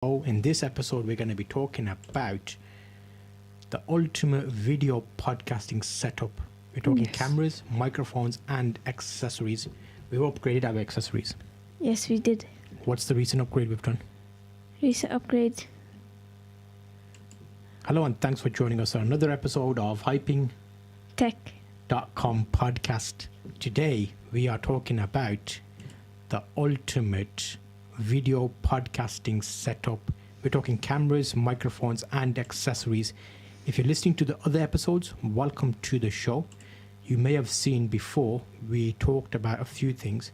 In this episode, we're going to be talking about the ultimate video podcasting setup. We're talking cameras, microphones, and accessories. We've upgraded our accessories. Yes, we did. What's the recent upgrade we've done? Recent upgrade. Hello, and thanks for joining us on another episode of hyping.com Tech. podcast. Today, we are talking about the ultimate video podcasting setup. We're talking cameras, microphones, and accessories. If you're listening to the other episodes, welcome to the show. You may have seen before we talked about a few things.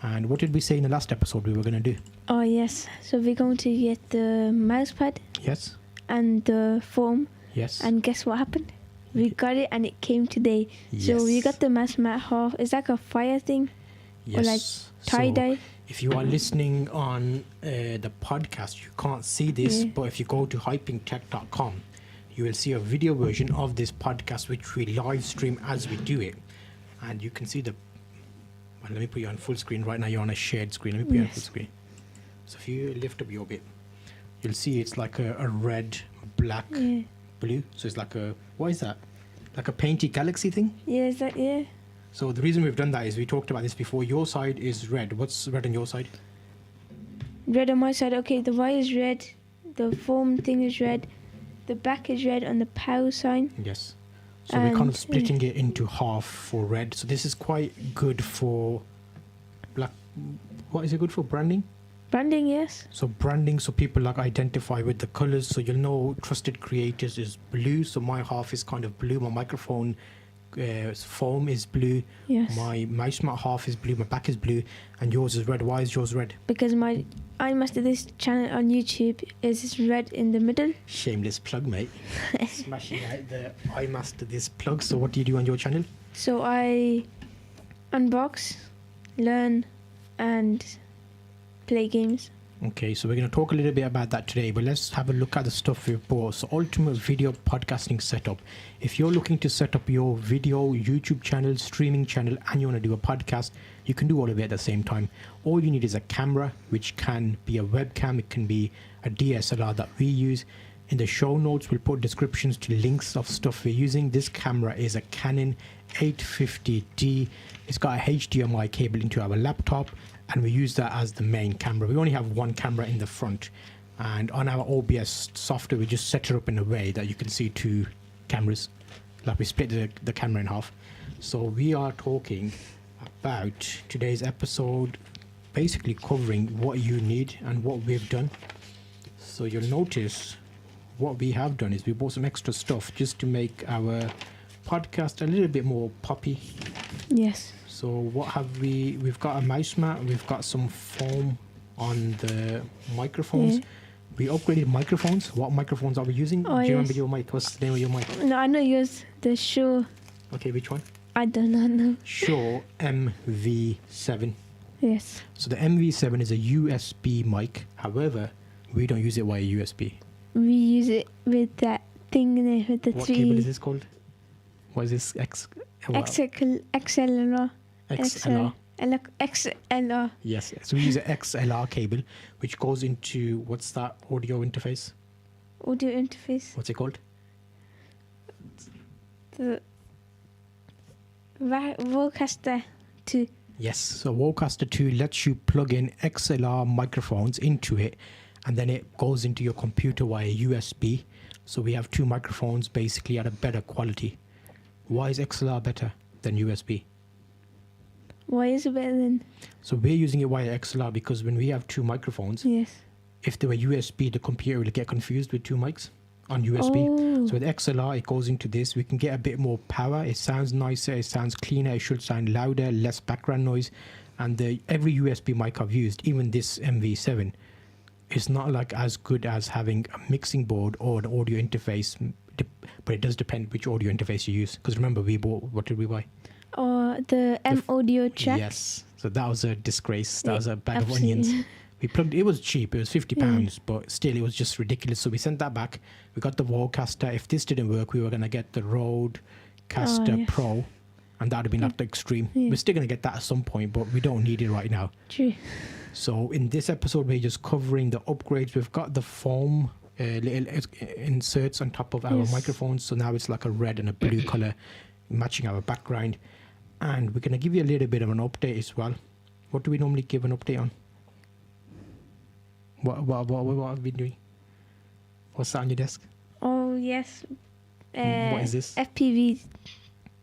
And what did we say in the last episode we were going to do? Oh, yes. So we're going to get the mouse pad. Yes. And the foam. Yes. And guess what happened? We got it and it came today. Yes. So we got the mouse mat half. It's like a fire thing. Yes. Or like tie-dye. If you are listening on the podcast, you can't see this, but if you go to hypingtech.com, you will see a video version of this podcast, which we live stream as we do it. And you can see well, let me put you on full screen. Right now, you're on a shared screen. Let me put you on full screen. So if you lift up your bit, you'll see it's like a red, black, blue. So it's like what is that? Like a painty galaxy thing? Yeah, is that, yeah. So the reason we've done that is we talked about this before. Your side is red. What's red on your side? Red on my side. Okay, the wire is red. The foam thing is red. The back is red on the power sign. Yes. So we're kind of splitting it into half for red. So this is quite good for black. What is it good for? Branding? Branding, yes. So branding, so people like identify with the colors. So you'll know Trusted Creators is blue. So my half is kind of blue. My microphone foam is blue. Yes. My mouse mat half is blue. My back is blue, and yours is red. Why is yours red? Because I master this channel on YouTube is red in the middle. Shameless plug, mate. Smashing out the I master this plug. So what do you do on your channel? So I unbox, learn, and play games. Okay, so we're going to talk a little bit about that today, but let's have a look at the stuff we've bought. So ultimate video podcasting setup. If you're looking to set up your video YouTube channel, streaming channel, and you want to do a podcast, you can do all of it at the same time. All you need is a camera, which can be a webcam. It can be a DSLR that we use. In the show notes, we'll put descriptions to links of stuff we're using. This camera is a Canon 850D. It's got a HDMI cable into our laptop, and we use that as the main camera. We only have one camera in the front, and on our OBS software we just set it up in a way that you can see two cameras, like we split the camera in half. So we are talking about today's episode, basically covering what you need and what we've done. So you'll notice what we have done is we bought some extra stuff just to make our podcast a little bit more poppy. Yes. So what have we've got a mouse mat, we've got some foam on the microphones. We upgraded microphones. What microphones are we using? Do you remember your mic? What's the name of your mic? No, I know yours. The Shure. Okay, which one? I do not know. Shure MV7. Yes. So the MV7 is a USB mic. However, we don't use it via USB. We use it with that thing in it, with the What three. cable is this called? What is this? XLR. XLR. XLR. Yes. So we use an XLR cable, which goes into, what's that audio interface? Audio interface. What's it called? The Vocaster 2. Yes. So Vocaster 2 lets you plug in XLR microphones into it, and then it goes into your computer via USB. So we have two microphones basically at a better quality. Why is XLR better than USB? Why is it better than? So we're using it via XLR because when we have two microphones, Yes. if they were USB, the computer will get confused with two mics on USB. Oh. So with XLR, it goes into this. We can get a bit more power. It sounds nicer. It sounds cleaner. It should sound louder, less background noise. And every USB mic I've used, even this MV7, is not like as good as having a mixing board or an audio interface. But it does depend which audio interface you use. Because remember, we bought, what did we buy? The M-Audio track. Yes. So that was a disgrace. That was a bag absolutely. of onions. We plugged it was cheap, it was £50, but still it was just ridiculous. So we sent that back. We got the Vocaster. If this didn't work, we were going to get the Rodecaster Pro, and that would have been like the extreme. We're still going to get that at some point, but we don't need it right now. True. So in this episode, we're just covering the upgrades. We've got the foam little inserts on top of our Yes. microphones. So now it's like a red and a blue color matching our background. And we're going to give you a little bit of an update as well. What do we normally give an update on? What have we been doing? What's that on your desk? Oh yes. What is this? FPV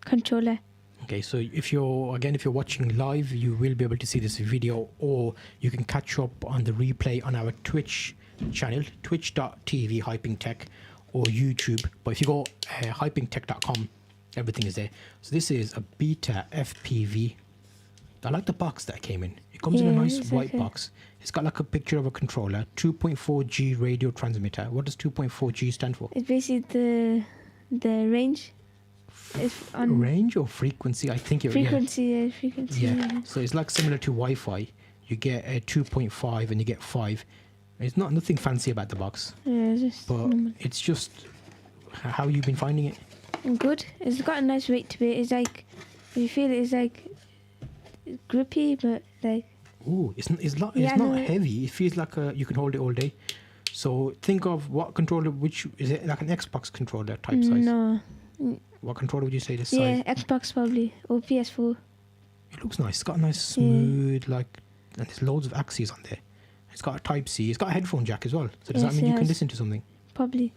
controller. Okay, so if you're watching live, you will be able to see this video, or you can catch up on the replay on our Twitch channel, twitch.tv hypingtech, or YouTube. But if you go hypingtech.com, everything is there. So this is a beta FPV. I like the box that came in. It comes in a Yeah, nice it's white okay. box. It's got like a picture of a controller, 2.4G radio transmitter. What does 2.4G stand for? It's basically the range. It's on Range or frequency? I think it frequency. Yeah, frequency. Yeah. So it's like similar to Wi-Fi. You get a 2.5 and you get 5. It's nothing fancy about the box, Yeah, it's just but normal. it's just how you been finding it. Good. It's got a nice weight to it. It's like, you feel it's like grippy, but like Ooh, it's not Yeah, not no. heavy. It feels like you can hold it all day. So think of what controller, which is it, like an Xbox controller type size? no. What controller would you say this Yeah, size? Xbox probably or PS4. It looks nice. It's got a nice smooth and there's loads of axes on there. It's got a Type C. It's got a headphone jack as well. So does Yes, that mean it you can has. listen to something? Probably.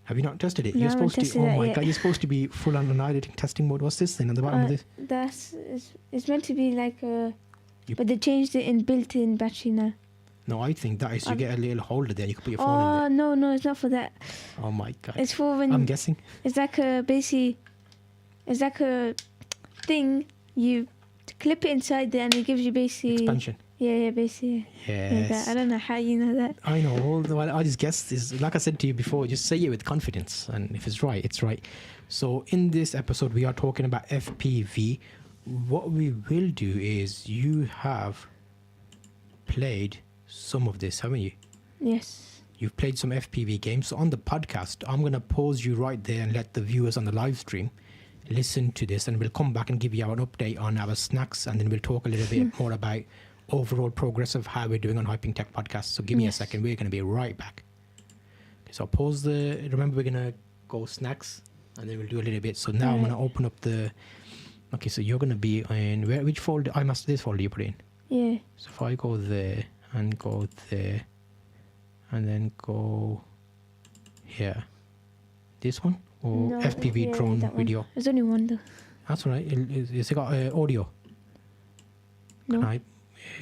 Have you not tested it? No, You're I haven't supposed to. tested Oh that my yet. god! You're supposed to be full on editing testing mode. What's this thing on the bottom of this? It's meant to be like a, You- but they changed it in built-in battery now. No, I think that is you get a little holder there. You can put your phone Oh in no, it's not for that. there. Oh my god! It's for when I'm guessing. it's like a basically, it's like a thing you clip it inside there and it gives you basically Expansion. yeah basically like that. Yes. I don't know how you know that. I know. Although I just guessed this. Like I said to you before, just say it with confidence, and if it's right, it's right. So in this episode, we are talking about FPV. What we will do is you have played some of this, haven't you? Yes. You've played some FPV games. So on the podcast, I'm going to pause you right there and let the viewers on the live stream listen to this, and we'll come back and give you an update on our snacks, and then we'll talk a little bit more about overall progress of how we're doing on Hyping Tech Podcast. So give me a Yes. second. We're going to be right back. Okay, so I'll pause the... Remember, we're going to go snacks, and then we'll do a little bit. So now I'm going to open up the... Okay, so you're going to be in... Which folder? I must this folder you put in. Yeah. So if I go there and go there and then go here, this one or No, FPV yeah, drone that one. video? There's only one though. That's all right. It's got audio. No. Can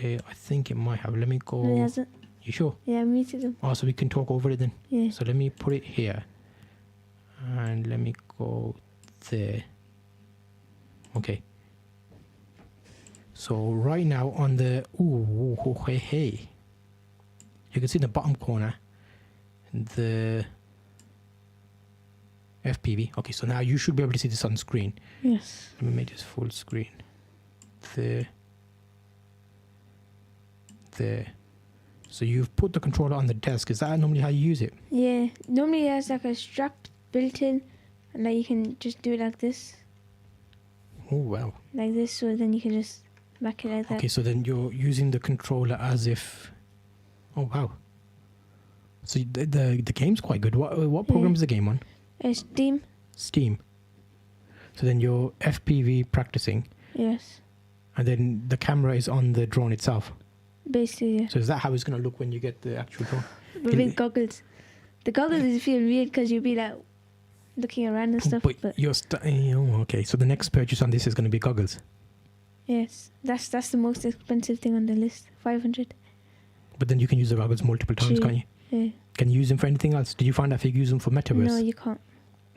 I think it might have. Let me go. No, it hasn't. You sure? Yeah, I muted them. Oh, so we can talk over it then. Yeah. So let me put it here and let me go there. Okay. So right now on the hey, you can see in the bottom corner the FPV. Okay, so now you should be able to see this on screen. Yes. Let me make this full screen. There. So you've put the controller on the desk. Is that normally how you use it? Yeah. Normally it has like a strap built in, and like you can just do it like this, Oh wow. like this. So then you can just back it like that. Okay, so then you're using the controller as if. Oh wow. So the game's quite good. What program is the game on? Steam. Steam. So then you're FPV practicing, Yes. and then the camera is on the drone itself. Basically, yeah. So is that how it's going to look when you get the actual drone? But with goggles. The goggles feel weird because you'll be like looking around and stuff. But you're okay. So the next purchase on this is going to be goggles. yes, that's the most expensive thing on the list. 500. But then you can use the goggles multiple times, True. can't you? Yeah. Can you use them for anything else? Did you find out if you use them for metaverse? No, you can't.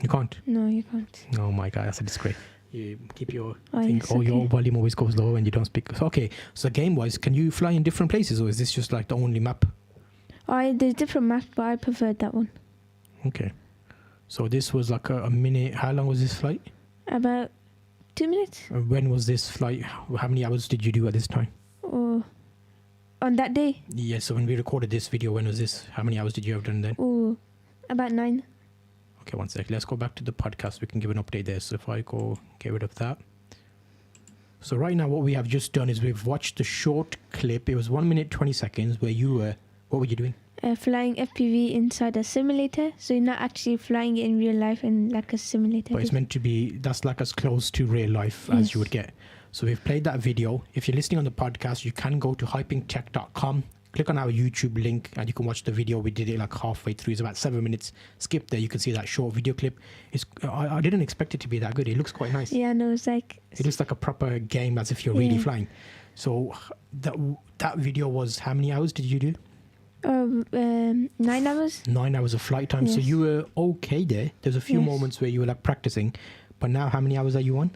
You can't. No, you can't. Oh my god, that's a disgrace. You keep your Oh, thing. yes, Your okay. volume always goes low and you don't speak. So, okay, so game-wise, can you fly in different places, or is this just like the only map? There's different maps, but I preferred that one. Okay. So this was like a minute. How long was this flight? About 2 minutes. When was this flight? How many hours did you do at this time? Or on that day. Yeah, so when we recorded this video, when was this? How many hours did you have done then? Or about 9. Okay, one sec. Let's go back to the podcast. We can give an update there. So if I go get rid of that. So right now what we have just done is we've watched the short clip. It was 1 minute 20 seconds where you were, what were you doing? Flying FPV inside a simulator, so you're not actually flying it in real life in like a simulator. But it's meant to be, that's like as close to real life as you would get. So we've played that video. If you're listening on the podcast, you can go to hypingtech.com, click on our YouTube link, and you can watch the video. We did it like halfway through. It's about 7 minutes. Skip there. You can see that short video clip. I didn't expect it to be that good. It looks quite nice. Yeah, no, it's like... It looks like a proper game, as if you're really flying. So that video was, how many hours did you do? 9 hours. 9 hours of flight time. Yes. So you were okay there. There's a few moments where you were like practicing. But now how many hours are you on?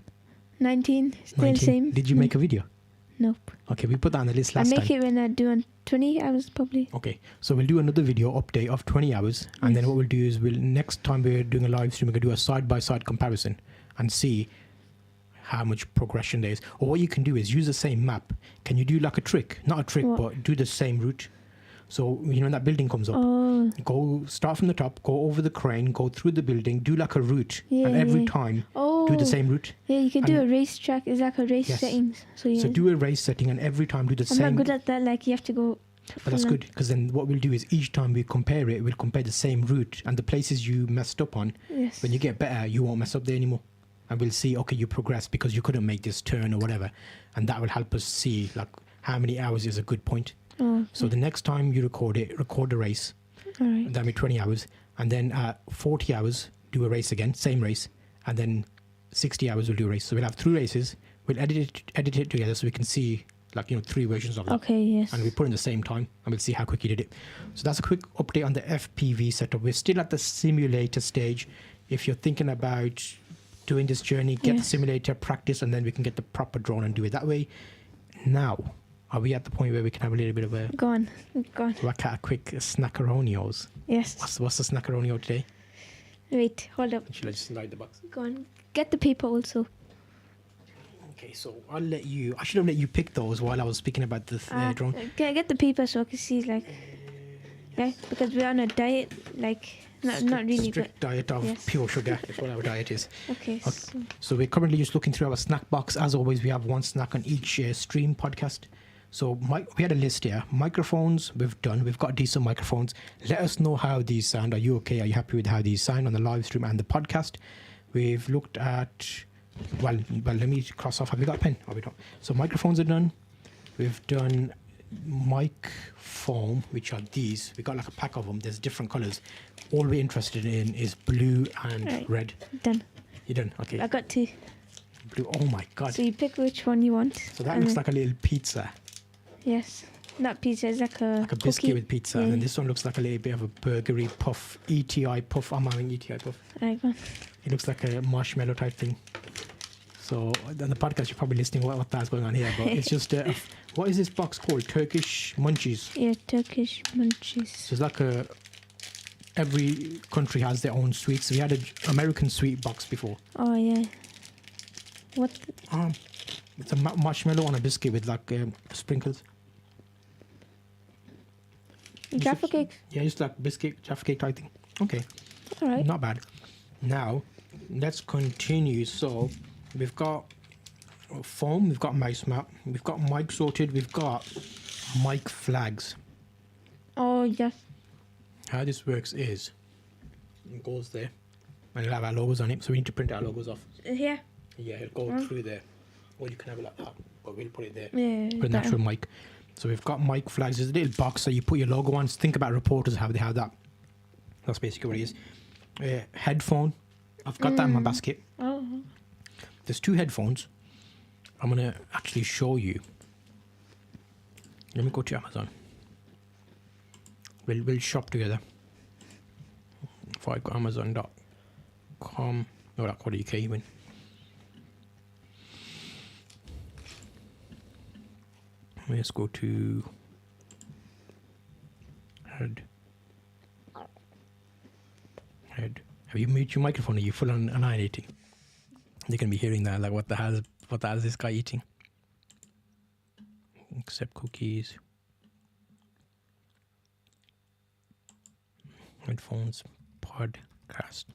19. Still 19. same. Did you make a video? Nope. Okay, we put that on the list last I time. make it when I do on 20 hours probably. Okay, so we'll do another video update of 20 hours. And then what we'll do is next time we're doing a live stream, we're going to do a side-by-side comparison and see how much progression there is. Or what you can do is use the same map. Can you do like a trick? Not a trick, but do the same route. So, you know, when that building comes up, go start from the top, go over the crane, go through the building, do like a route. And every time, do the same route. Yeah, you can do a race track. It's like a race settings. So do a race setting and every time do the same. I'm not good at that. Like, you have to go... But that's good, because then what we'll do is each time we compare it, we'll compare the same route and the places you messed up on. Yes. When you get better, you won't mess up there anymore. And we'll see, okay, you progressed because you couldn't make this turn or whatever. And that will help us see, like, how many hours is a good point. Oh, okay. So the next time you record the race. All right. That'll be 20 hours. And then 40 hours, do a race again, same race. And then 60 hours, we'll do a race. So we'll have 3 races. We'll edit it together so we can see, like, 3 versions of that. Okay, yes. And we put in the same time and we'll see how quick you did it. So that's a quick update on the FPV setup. We're still at the simulator stage. If you're thinking about doing this journey, get the simulator, practice, and then we can get the proper drone and do it that way. Now, are we at the point where we can have a little bit of a... Go on. Whack at a quick snackeronios? Yes. What's the snackeronio today? Wait, hold up. Should I just slide the box? Go on. Get the paper also. Okay, so I should have let you pick those while I was speaking about the drone. Can I get the paper so I can see, like... Yeah, because we're on a diet, like... Not really, strict diet of pure sugar is what our diet is. Okay. So we're currently just looking through our snack box. As always, we have one snack on each stream podcast. So we had a list here. Microphones, we've done. We've got decent microphones. Let us know how these sound. Are you okay? Are you happy with how these sound on the live stream and the podcast? We've looked at... Well, let me cross off. Have we got a pen? Oh, we don't. So microphones are done. We've done mic foam, which are these. We got like a pack of them. There's different colors. All we're interested in is blue and red. Done. You done? Okay. I got 2. Blue. Oh my god. So you pick which one you want. So that looks like a little pizza. Yes. Not pizza, it's like a biscuit cookie with pizza. And then this one looks like a little bit of a burgery puff. ETI puff. I'm having ETI puff. Right, go on. It looks like a marshmallow type thing. So on the podcast, you're probably listening what that's going on here. But it's just, what is this box called? Turkish munchies. Yeah, Turkish munchies. So it's like every country has their own sweets. We had an American sweet box before. Oh, yeah. What? It's a marshmallow on a biscuit with like sprinkles. Jaffa cake? Yeah, just like biscuit, Jaffa cake type thing. Okay. All right. Not bad. Now, let's continue. So, we've got foam, we've got mouse map, we've got mic sorted, we've got mic flags. Oh, yes. How this works is, it goes there, and it'll have our logos on it, so we need to print our logos off. Here? Yeah, it'll go through there. Or you can have it like that, but we'll put it there. Yeah. Put an actual mic. So we've got mic flags. There's a little box that you put your logo on. Think about reporters, how they have that. That's basically what it is. Headphone. I've got that in my basket. Oh. There's 2 headphones. I'm going to actually show you. Let me go to Amazon. We'll shop together. If I go amazon.com. No, .co.uk even. Let's go to head. Have you muted your microphone? Are you full on annihilating? They're gonna be hearing that. Like, what the hell is this guy eating? Accept cookies. Headphones. Podcast.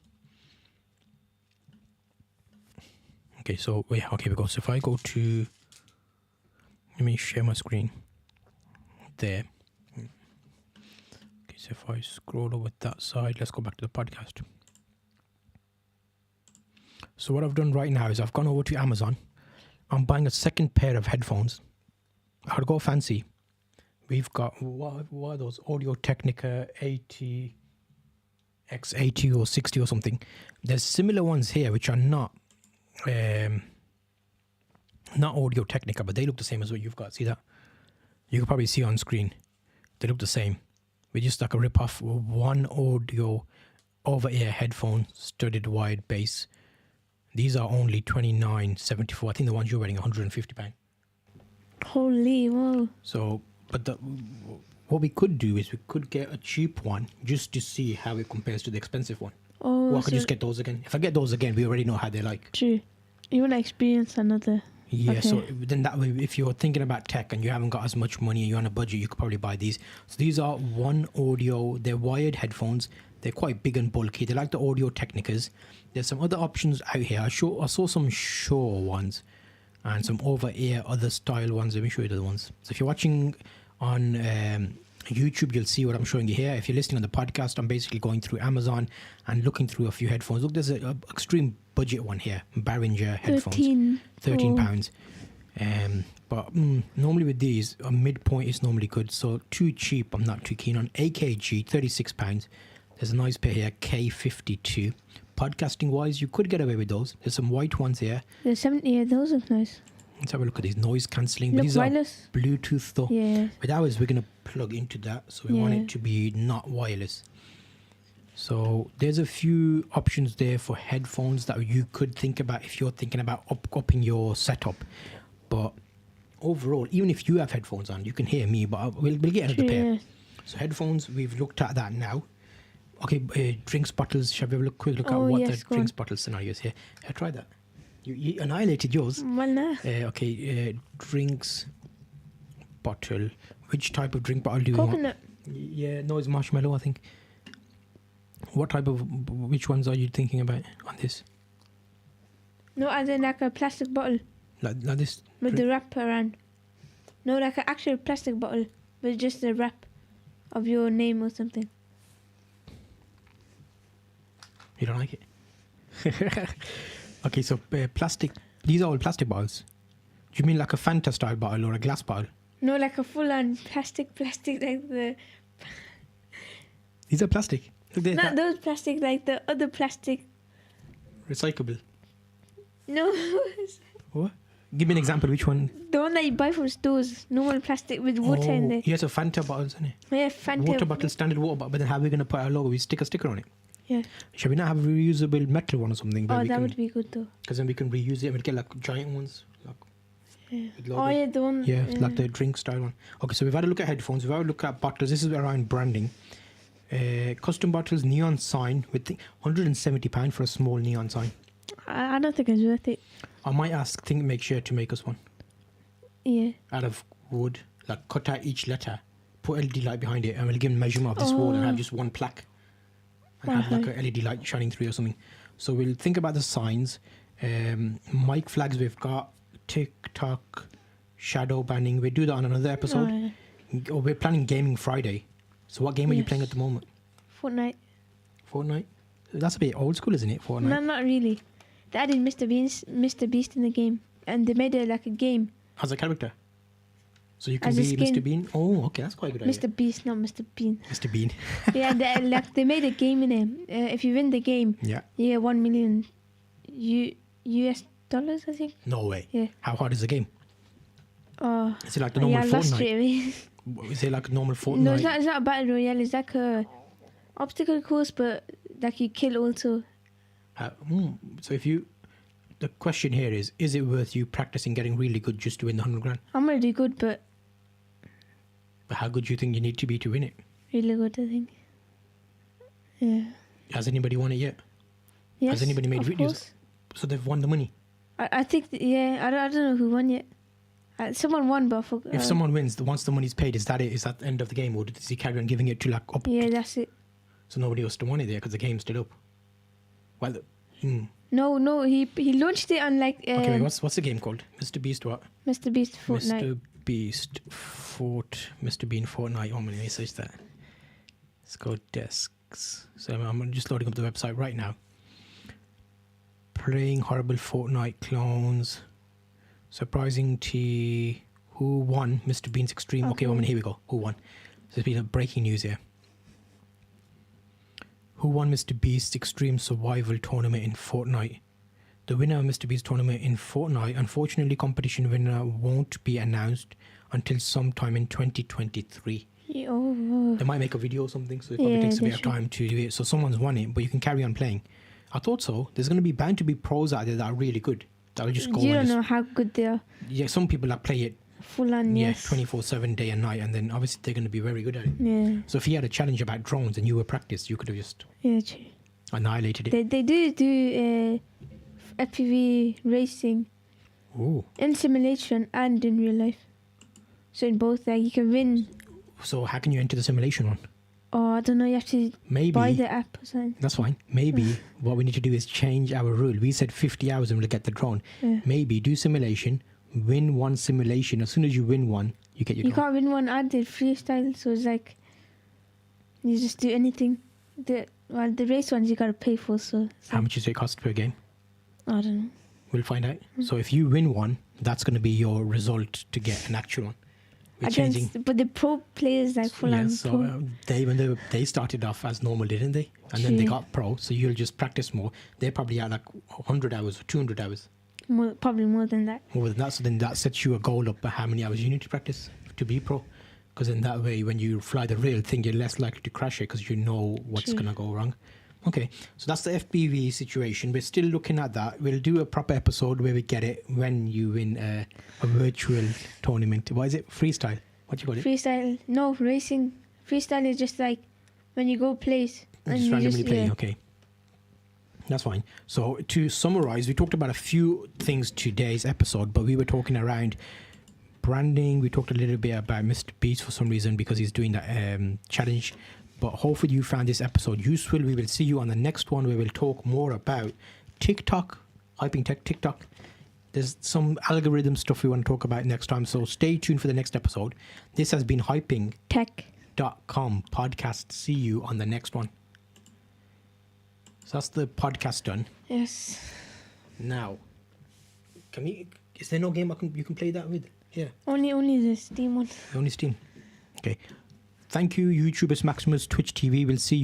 Okay, so wait. Okay, we go. So if I go to Let me share my screen. There. Okay, so if I scroll over that side, let's go back to the podcast. So what I've done right now is I've gone over to Amazon. I'm buying a second pair of headphones. I'd go fancy. We've got, what are those? Audio Technica 80, X80 or 60 or something. There's similar ones here which are not Audio Technica, but they look the same as what you've got. See that? You can probably see on screen. They look the same. We just like a rip-off. One audio over-ear headphone, studded wide bass. These are only $29.74. I think the ones you're wearing are £150. Holy, whoa. So, but what we could do is we could get a cheap one just to see how it compares to the expensive one. Oh, or I could just get those again. If I get those again, we already know how they're like. True. You want to experience another. Yeah, Okay. so then that way, if you're thinking about tech and you haven't got as much money and you're on a budget, you could probably buy these. So these are one audio, they're wired headphones. They're quite big and bulky. They're like the Audio Technicas. There's some other options out here. I saw some Shure ones and some over-ear other style ones. Let me show you the other ones. So if you're watching on YouTube, you'll see what I'm showing you here. If you're listening on the podcast, I'm basically going through Amazon and looking through a few headphones. Look, there's an extreme budget one here, Behringer headphones, £13. But normally with these, a midpoint is normally good. So too cheap, I'm not too keen on. AKG, £36. There's a nice pair here, K52. Podcasting wise, you could get away with those. There's some white ones here. The 70, yeah, those look nice. Let's have a look at these noise cancelling. Look These wireless. are Bluetooth though. Yeah. With ours, we're going to plug into that. So we want Yeah. it to be not wireless. So there's a few options there for headphones that you could think about if you're thinking about upping your setup. But overall, even if you have headphones on, you can hear me, but we'll get another pair. Yeah. So headphones, we've looked at that now. Okay, drinks bottles. Shall we have a quick look at what yes, the go drinks on. bottle scenario is here? Try that. You annihilated yours. Well, nah. Drinks bottle. Which type of drink bottle do you want? Coconut. Yeah, no, it's marshmallow, I think. Which ones are you thinking about on this? No, as in like a plastic bottle Like this? with the wrap around. No, like an actual plastic bottle with just the wrap of your name or something. You don't like it? Okay, so plastic. These are all plastic bottles. Do you mean like a Fanta style bottle or a glass bottle? No, like a full-on plastic like the... These are plastic. Look, they're Not those plastic, like the other plastic. recyclable. No, What? Give me an example. Which one? the one that you buy from stores. Normal plastic with water in there. Yeah, so Fanta bottles, isn't it? Yeah, Fanta. Water bottle, standard water bottle. But then how are we going to put our logo? We stick a sticker on it. Yeah. Shall we not have a reusable metal one or something? Oh, that would be good though. Because then we can reuse it and we'll get like giant ones. Like, Yeah. with Oh, logos. yeah, the one. Yeah, like the drink style one. Okay, so we've had a look at headphones. We've had a look at bottles. This is around branding. Custom bottles, neon sign with £170 for a small neon sign. I don't think it's worth it. I might ask Think Make Sure to make us one Yeah. out of wood. Like cut out each letter, put LED light behind it, and we'll give them measurement of this wall and have just one plaque. And have like a LED light shining through or something. So we'll think about the signs. Mic flags we've got. TikTok, shadow banning. We'll do that on another episode. Oh, yeah. Oh, we're planning Gaming Friday. So what game are you Yes. playing at the moment? Fortnite. Fortnite? That's a bit old school, isn't it? Fortnite. No, not really. They added Mr. Beast in the game. And they made it like a game. As a character. So you can As a be skin. Mr. Bean? Oh, okay. That's quite a good idea. Mr. Beast, not Mr. Bean. Mr. Bean. Yeah, they made a game in it. If you win the game, Yeah. you get 1 million US dollars, I think. No way. Yeah. How hard is the game? Oh, Is it like the yeah, normal I lost Fortnite? straight away. Is it like a normal Fortnite? No, it's not a battle royale. It's like a obstacle course, but like you kill also. So if you... The question here is it worth you practicing getting really good just to win the 100 grand? I'm gonna do good, but But how good do you think you need to be to win it? really good, I think. Yeah. Has anybody won it yet? Yes. Has anybody made of videos? course. So they've won the money. I think I don't know who won yet. Someone won, but I forgot. If someone wins, once the money's paid, is that it? Is that the end of the game? Or does he carry on giving it to like up? Yeah, that's it. So nobody else to won it there because the game's still up. Well, No, he launched it on like okay, wait, what's the game called? Mr. Beast what? Mr. Beast Fortnite. Mr. Beast Mr. Bean Fortnite. Oh, let me search that. Let's go desks. So I'm just loading up the website right now. Playing horrible Fortnite clones. Surprising T. Who won Mr. Bean's Extreme? Okay, here we go. Who won? There's been a breaking news here. Who won Mr. Beast's Extreme Survival Tournament in Fortnite? The winner of Mr. Beast Tournament in Fortnite. Unfortunately, competition winner won't be announced until sometime in 2023. Oh. They might make a video or something, so it probably takes a bit of time to do it. So someone's won it, but you can carry on playing. I thought so. There's going to be bound to be pros out there that are really good. That'll just go. You don't know how good they are. Yeah, some people that play it full on, yes. 24/7, day and night, and then obviously they're going to be very good at it. Yeah. So if you had a challenge about drones and you were practiced, you could have just annihilated it. They do FPV racing. Ooh. In simulation and in real life. So in both, you can win. So how can you enter the simulation one? Oh, I don't know. You have to buy the app or something. That's fine. Maybe what we need to do is change our rule. We said 50 hours and we'll get the drone. Yeah. Maybe do simulation, win one simulation. As soon as you win one, you get your drone. You can't win one. I did freestyle, so it's like you just do anything. The race ones you gotta pay for. So how much does it cost per game? I don't know. We'll find out. So if you win one, that's going to be your result to get an actual one. We're changing. But the pro players full on. So they started off as normal, didn't they? And then they got pro. So you'll just practice more. They're probably at 100 hours or 200 hours. Probably more than that. More than that. So then that sets you a goal up for how many hours you need to practice to be pro. Because in that way, when you fly the real thing, you're less likely to crash it because you know what's going to go wrong. Okay, so that's the FPV situation. We're still looking at that. We'll do a proper episode where we get it when you win a virtual tournament. What is it? Freestyle? What do you call it? Freestyle. No, racing. Freestyle is just like when you go place. And just randomly play, okay. That's fine. So to summarize, we talked about a few things today's episode, but we were talking around branding. We talked a little bit about Mr. Beast for some reason because he's doing that challenge. But hopefully you found this episode useful. We will see you on the next one where we'll talk more about TikTok, hyping TikTok. There's some algorithm stuff we want to talk about next time. So stay tuned for the next episode. This has been Hyping Tech.com podcast. See you on the next one. So that's the podcast done. Yes. Now, is there no game you can play that with? Yeah. Only the Steam one. Only Steam. Okay. Thank you, YouTubers Maximus, Twitch TV. We'll see you.